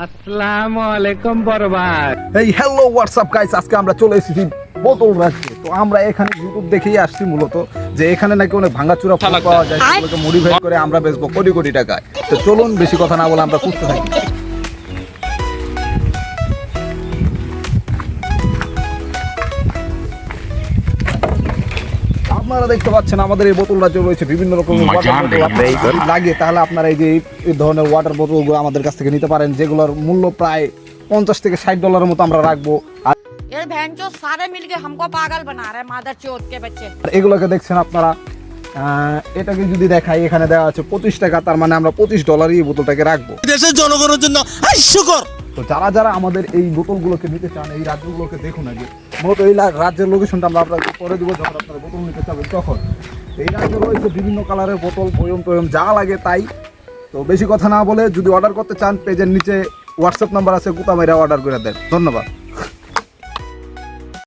আসসালামু আলাইকুম বড় ভাই। এই হ্যালো হোয়াটসঅ্যাপ গাইস, আজকে আমরা চলে এসেছি বোতল রাখতে। তো আমরা এখানে ইউটিউব দেখেই আসছি মূলত, যে এখানে নাকি অনেক ভাঙাচুরা ফল পাওয়া যায়, সেগুলোকে মডিফাই করে আমরা বেচবো কোটি কোটি টাকায়। তো চলুন বেশি কথা না বলে আমরা খুঁজতে থাকি। আপনারা দেখতে পাচ্ছেন আমাদের এই বোতল রাজ্য রয়েছে বিভিন্ন রকমের ওয়াটার বোতল। আপনারা যদি লাগে তাহলে আপনারা এই যে এই ধরনের ওয়াটার বোতলগুলো আমাদের কাছ থেকে নিতে পারেন, যেগুলোর মূল্য প্রায় $50 থেকে $60 মতো আমরা রাখবো। আর ये बहनचो सारे मिलके हमको पागल बना रहे हैं मादर चोद के बच्चे। এগুলোকে দেখছেন আপনারা, এটাকে যদি দেখাই এখানে দেওয়া আছে $25, তার মানে আমরা $25 এই বোতলটাকে রাখবো দেশের জনগণের জন্য হাস্যকর। তো যারা যারা আমাদের এই বোতলগুলোকে নিতে চান, এই রাজ্যগুলোকে দেখুন আগে। মূলত এই রাজ্যের লোকেশনটা আমরা আপনাকে পরে দেবো যখন আপনারা বোতল নিতে চাবেন তখন। তো এই রাজ্যে রয়েছে বিভিন্ন কালারের বোতল, বয়ম টয়ম যা লাগে তাই। তো বেশি কথা না বলে যদি অর্ডার করতে চান, পেজের নিচে হোয়াটসঅ্যাপ নাম্বার আছে, গুতা মাইরা অর্ডার করে দেন। ধন্যবাদ।